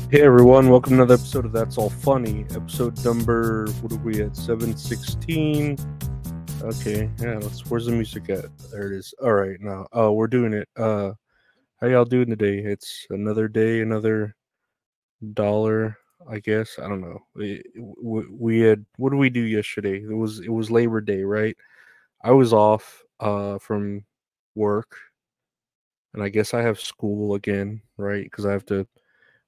Hey everyone, welcome to another episode of That's All Funny. Episode number, what are we at? 716. Okay, yeah, where's the music at? There it is. Alright, now, we're doing it. How y'all doing today? It's another day, another dollar, I guess. I don't know. We had, what did we do yesterday? It was Labor Day, right? I was off, from work, and I guess I have school again, right? Because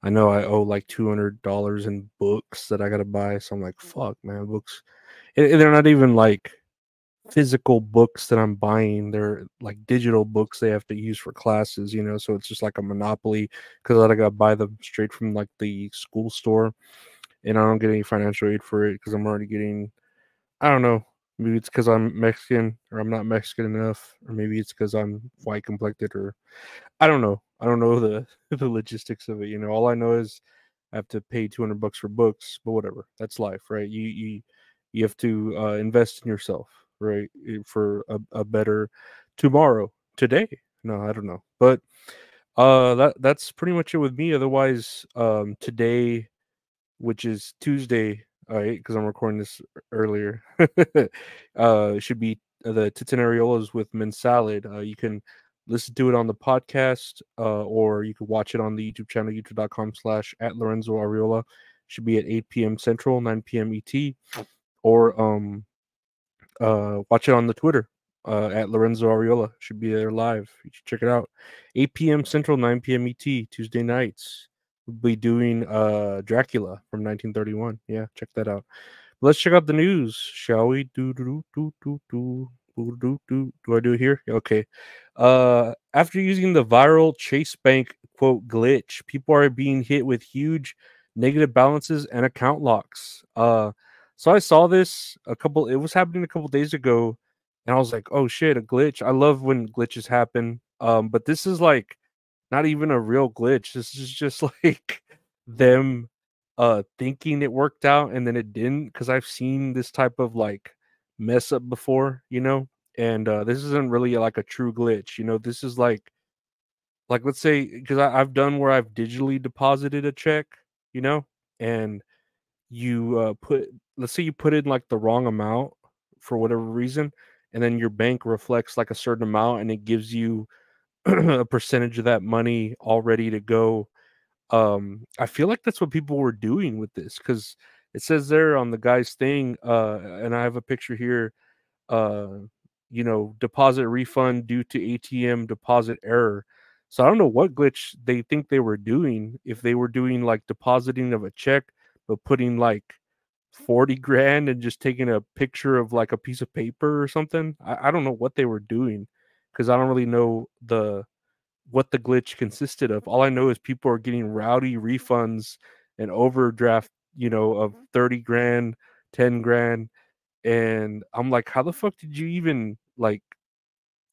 I know I owe like $200 in books that I gotta buy, so I'm like, "Fuck, man, books." And they're not even like physical books that I'm buying. They're like digital books they have to use for classes, so it's just like a monopoly because I gotta buy them straight from like the school store, and I don't get any financial aid for it because I'm already getting. I don't know. Maybe it's because I'm Mexican or I'm not Mexican enough, or maybe it's because I'm white complected, or I don't know. I don't know the the logistics of it. All I know is I have to pay $200 for books, but whatever. That's life, right? You have to invest in yourself, right, for a better tomorrow, today. No, I don't know, but that's pretty much it with me. Otherwise, today, which is Tuesday, right? Because I'm recording this earlier. Should be the Tits and Areolas with Mint Salad. You can listen to it on the podcast, or you can watch it on the YouTube channel, youtube.com/ at Lorenzo Areola. Should be at 8 p.m. Central, 9 p.m. ET, or watch it on the Twitter, at Lorenzo Areola. Should be there live. You should check it out. 8 p.m. Central, 9 p.m. ET, Tuesday nights. We'll be doing Dracula from 1931. Yeah, check that out. Let's check out the news, shall we? Do I do it here? Okay. After using the viral Chase Bank quote glitch, people are being hit with huge negative balances and account locks. So I saw this it was happening a couple days ago, and I was like, oh shit, a glitch. I love when glitches happen. But this is like not even a real glitch. This is just like them thinking it worked out and then it didn't, because I've seen this type of like mess up before, and this isn't really like a true glitch. This is like let's say, because I've done where I've digitally deposited a check, you know, and you put let's say you put in like the wrong amount for whatever reason, and then your bank reflects like a certain amount and it gives you a percentage of that money all ready to go. I feel like that's what people were doing with this, because it says there on the guy's thing, and I have a picture here, uh, deposit refund due to ATM deposit error. So I don't know what glitch they think they were doing, if they were doing like depositing of a check, but putting like 40 grand and just taking a picture of like a piece of paper or something. I don't know what they were doing, because I don't really know what the glitch consisted of. All I know is people are getting rowdy refunds and overdraft, of 30 grand, 10 grand. And I'm like, how the fuck did you even like,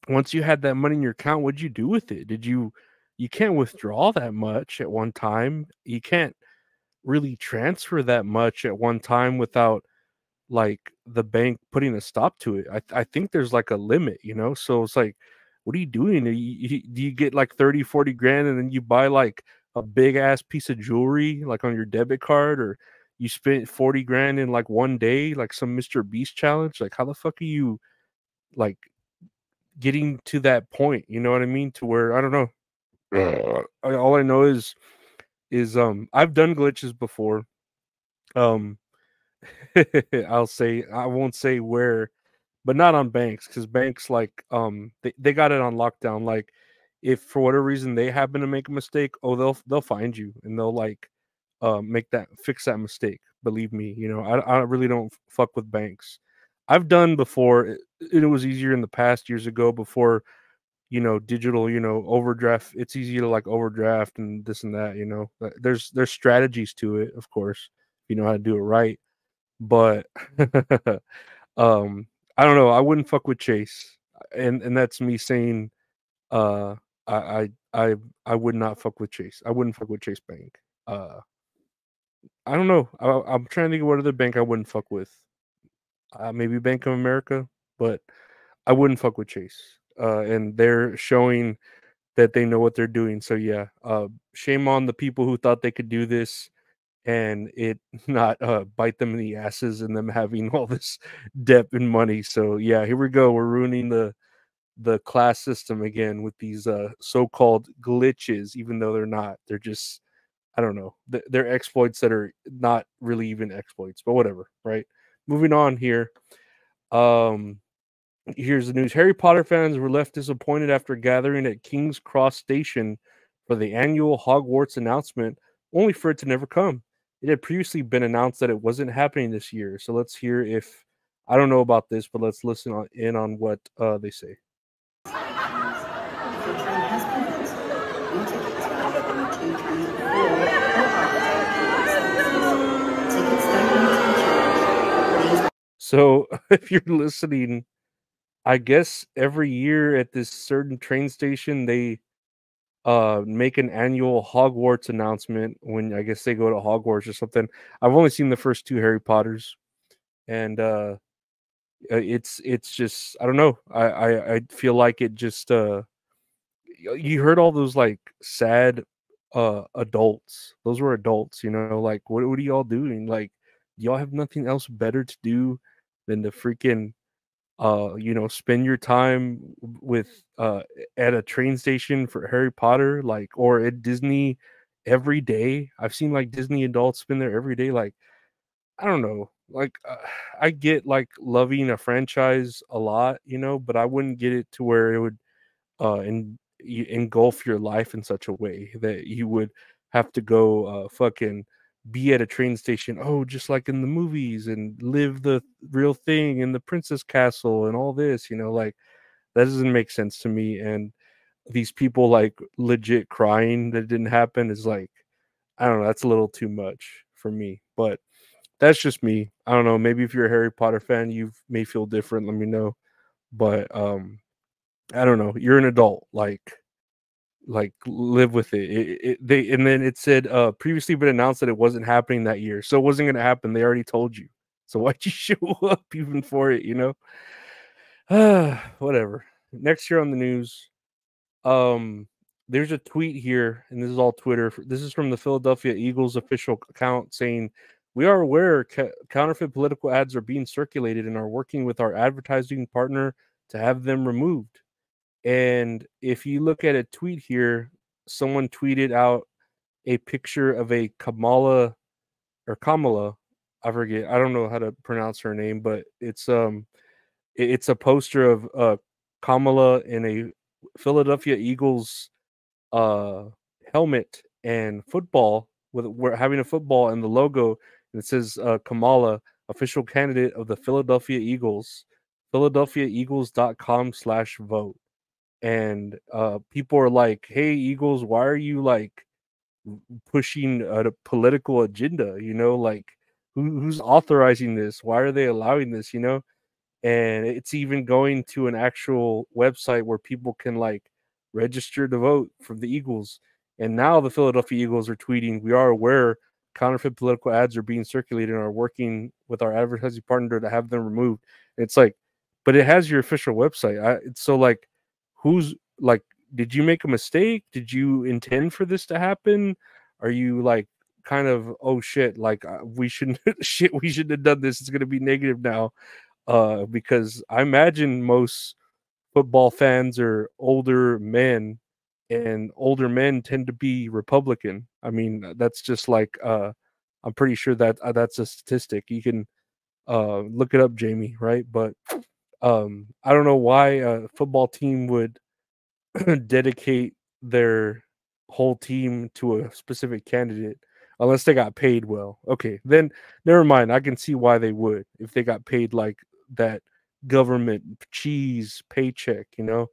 once you had that money in your account, what'd you do with it? You can't withdraw that much at one time. You can't really transfer that much at one time without like the bank putting a stop to it. I think there's like a limit, so it's like, what are you doing? Do you get like 30, 40 grand and then you buy like a big ass piece of jewelry like on your debit card, or you spent 40 grand in like one day, like some Mr. Beast challenge? Like, how the fuck are you like getting to that point? You know what I mean? To where, I don't know. All I know is I've done glitches before. Um I won't say where, but not on banks, because banks, like, they got it on lockdown. Like, if for whatever reason they happen to make a mistake, oh, they'll find you and they'll like fix that mistake. Believe me, I really don't fuck with banks. I've done before. It was easier in the past, years ago, before digital, overdraft. It's easy to like overdraft and this and that. There's strategies to it, of course, if you know how to do it right. But um, I don't know. I wouldn't fuck with Chase, and that's me saying, uh, I I I I would not fuck with Chase. I wouldn't fuck with Chase Bank. Uh, I don't know. I'm trying to think of what other bank I wouldn't fuck with. Maybe Bank of America, but I wouldn't fuck with Chase. And they're showing that they know what they're doing. So yeah, shame on the people who thought they could do this and it not bite them in the asses and them having all this debt and money. So yeah, here we go. We're ruining the class system again with these so-called glitches, even though they're not. They're just, I don't know. They're exploits that are not really even exploits, but whatever, right? Moving on here. Um Here's the news. Harry Potter fans were left disappointed after gathering at King's Cross Station for the annual Hogwarts announcement, only for it to never come. It had previously been announced that it wasn't happening this year. So let's hear if I don't know about this, but let's listen in on what they say. So if you're listening, I guess every year at this certain train station, they make an annual Hogwarts announcement when I guess they go to Hogwarts or something. I've only seen the first two Harry Potters, and it's just I don't know. I feel like it just you heard all those like sad adults. Those were adults, you know, like what are y'all doing? Like y'all have nothing else better to do than to freaking you know, spend your time with at a train station for Harry Potter, like, or at Disney every day. I've seen like Disney adults spend there every day. Like, I don't know, like I get like loving a franchise a lot, you know, but I wouldn't get it to where it would engulf your life in such a way that you would have to go fucking be at a train station, oh, just like in the movies, and live the real thing in the princess castle and all this, you know, like that doesn't make sense to me. And these people like legit crying that it didn't happen is like, I don't know, that's a little too much for me. But that's just me. I don't know, maybe if you're a Harry Potter fan you may feel different, let me know. But I don't know. You're an adult. Like live with it. They and then it said previously been announced that it wasn't happening that year, so it wasn't going to happen. They already told you. So why'd you show up even for it? You know. Whatever. Next year on the news. Um, there's a tweet here, and this is all Twitter. This is from the Philadelphia Eagles official account saying, "We are aware counterfeit political ads are being circulated and are working with our advertising partner to have them removed." And if you look at a tweet here, someone tweeted out a picture of a Kamala, I forget, I don't know how to pronounce her name, but it's a poster of Kamala in a Philadelphia Eagles uh helmet and football with we're having a football and the logo, and it says Kamala, official candidate of the Philadelphia Eagles, philadelphiaeagles.com/vote. And people are like, "Hey, Eagles, why are you like pushing a political agenda? You know, like who's authorizing this? Why are they allowing this? You know?" And it's even going to an actual website where people can like register to vote for the Eagles. And now the Philadelphia Eagles are tweeting, "We are aware counterfeit political ads are being circulated and are working with our advertising partner to have them removed." And it's like, but it has your official website. It's so like, who's like, did you make a mistake? Did you intend for this to happen? Are you like kind of, oh shit, like we shouldn't shit, we shouldn't have done this. It's gonna be negative now, because I imagine most football fans are older men, and older men tend to be Republican. I mean, that's just like I'm pretty sure that that's a statistic. You can look it up, Jamie, right? But I don't know why a football team would dedicate their whole team to a specific candidate unless they got paid well. Okay, then never mind. I can see why they would if they got paid like that government cheese paycheck, you know?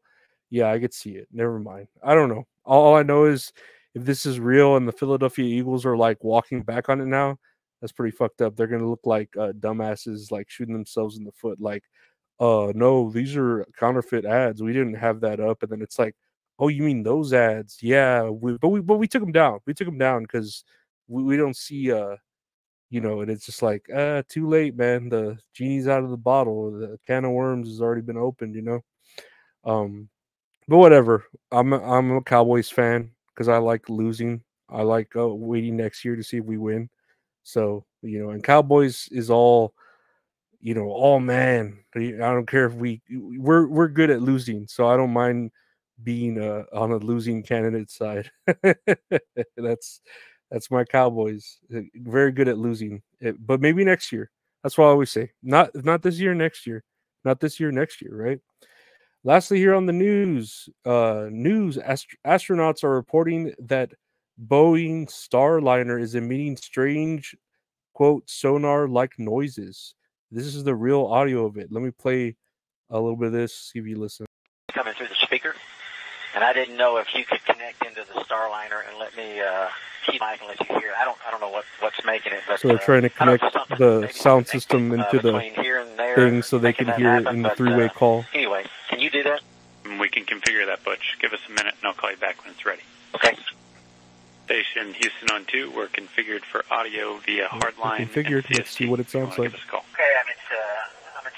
Yeah, I could see it. Never mind. I don't know. All I know is if this is real and the Philadelphia Eagles are like walking back on it now, that's pretty fucked up. They're gonna look like dumbasses, like shooting themselves in the foot, like, no, these are counterfeit ads. We didn't have that up. And then it's like, oh, you mean those ads? Yeah, but we took them down. We took them down because we don't see you know, and it's just like too late, man. The genie's out of the bottle. The can of worms has already been opened, you know. Um But whatever. I'm a Cowboys fan because I like losing. I like waiting next year to see if we win. So and Cowboys is all oh man, I don't care if we're good at losing, so I don't mind being on a losing candidate side. that's that's my Cowboys. Very good at losing, but maybe next year. That's what I always say. Not this year, next year. Not this year, next year, right? Lastly, here on the astronauts are reporting that Boeing Starliner is emitting strange quote sonar like noises. This is the real audio of it. Let me play a little bit of this, see if you listen. Coming through the speaker, and I didn't know if you could connect into the Starliner and let me keep mic and let you hear. I don't know what's making it. But, so they're trying to connect the sound system into the thing so they can hear it in the three-way call. Anyway, can you do that? We can configure that, Butch. Give us a minute, and I'll call you back when it's ready. Okay. Station Houston on 2. We're configured for audio via hardline. Configured. Let's see what it sounds like. Okay, I'm in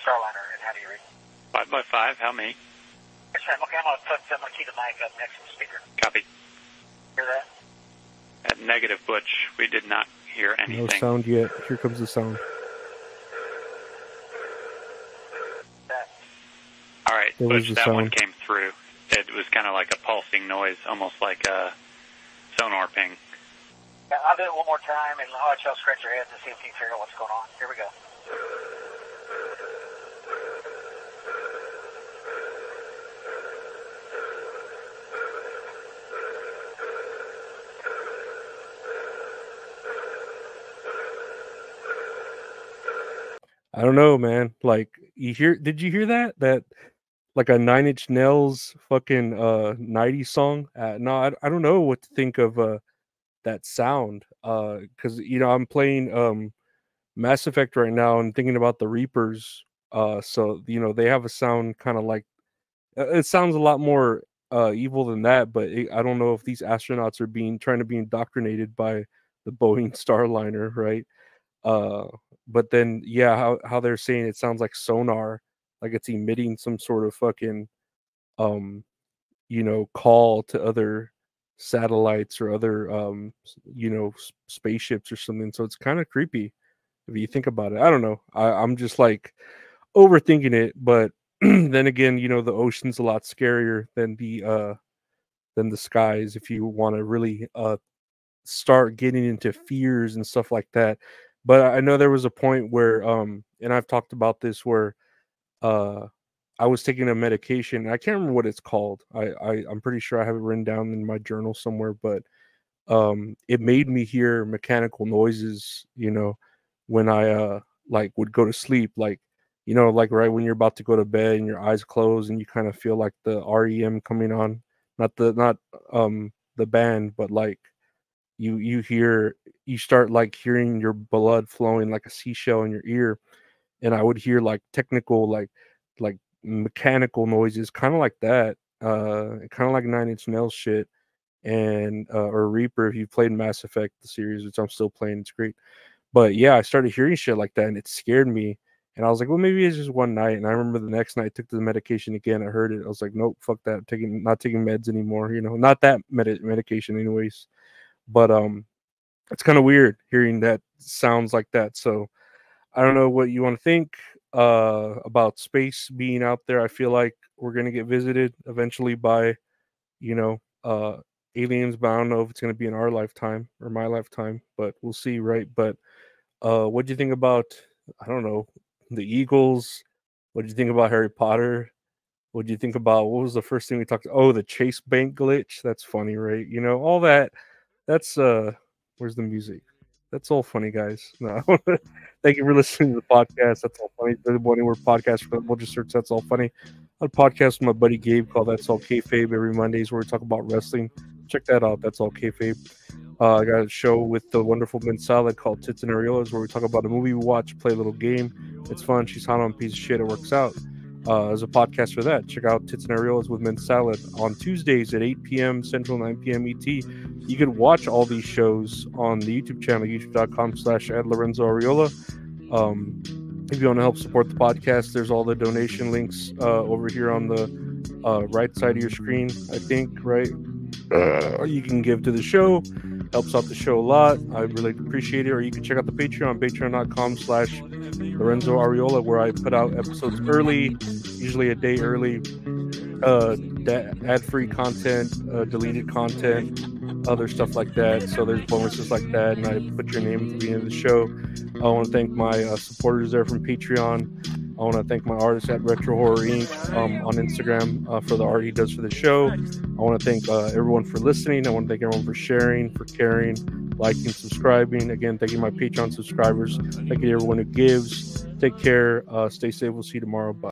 Starliner, and how do you read? 5x5. How many? Okay, I'm gonna keep the mic up next to the speaker. Copy. Hear that? At negative, Butch. We did not hear anything. No sound yet. Here comes the sound. All right, Butch, that one came through. It was kind of like a pulsing noise, almost like a sonar ping. Yeah, I'll do it one more time, and I'll let y'all scratch your heads and see if you can figure out what's going on. Here we go. I don't know, man. Like, did you hear that? That like a Nine Inch Nails fucking 90s song? No, I don't know what to think of that sound. Cuz I'm playing Mass Effect right now and thinking about the Reapers. So they have a sound kind of like it sounds a lot more evil than that, but I don't know if these astronauts are trying to be indoctrinated by the Boeing Starliner, right? But then how they're saying it sounds like sonar, like it's emitting some sort of fucking um call to other satellites or other spaceships or something. So it's kind of creepy if you think about it. I don't know. I'm just like overthinking it, but then again, the ocean's a lot scarier than the skies if you want to really start getting into fears and stuff like that. But I know there was a point where and I've talked about this where uh I was taking a medication. I can't remember what it's called. I'm pretty sure I have it written down in my journal somewhere, but it made me hear mechanical noises, when I like would go to sleep, like like right when you're about to go to bed and your eyes close and you kind of feel like the REM coming on, not the band, but like you start like hearing your blood flowing like a seashell in your ear. And I would hear like technical like mechanical noises kind of like that, kind of like Nine Inch Nails shit, and or Reaper if you played Mass Effect the series, which I'm still playing. It's great. But yeah, I started hearing shit like that and it scared me. And I was like, well, maybe it's just one night. And I remember the next night I took the medication again. I heard it. I was like, nope, fuck that. Not taking meds anymore. Not that medication anyways. But it's kind of weird hearing that sounds like that. So I don't know what you want to think about space being out there. I feel like we're gonna get visited eventually by, you know, uh, aliens, but I don't know if it's gonna be in our lifetime or my lifetime. But we'll see, right? But what do you think about? I don't know, the Eagles. What do you think about Harry Potter? What do you think about what was the first thing we talked? Oh, the Chase Bank glitch. That's funny, right? All that. That's where's the music? That's all funny, guys. No. Thank you for listening to the podcast. That's all funny. The one word podcast, we'll just search That's All Funny. On podcast with my buddy Gabe called That's All Kayfabe every Mondays where we talk about wrestling. Check that out. That's All Kayfabe. I got a show with the wonderful Mint Salad called Tits and Areolas where we talk about a movie we watch, play a little game. It's fun. She's hot on a piece of shit. It works out. As a podcast for that, check out Tits and Areolas with Mint Salad on Tuesdays at 8 p.m. Central, 9 p.m. ET. You can watch all these shows on the YouTube channel, youtube.com/@LorenzoAreola. If you want to help support the podcast, there's all the donation links over here on the right side of your screen, I think, right? Or you can give to the show. Helps out the show a lot. I really appreciate it. Or you can check out the Patreon, patreon.com/Lorenzo Ariola, where I put out episodes early, usually a day early. Ad-free content, deleted content, other stuff like that. So there's bonuses like that, and I put your name at the beginning of the show. I want to thank my supporters there from Patreon. I want to thank my artist at Retro Horror Inc. On Instagram for the art he does for the show. I want to thank everyone for listening. I want to thank everyone for sharing, for caring, liking, subscribing. Again, thank you my Patreon subscribers. Thank you to everyone who gives. Take care. Stay safe. We'll see you tomorrow. Bye.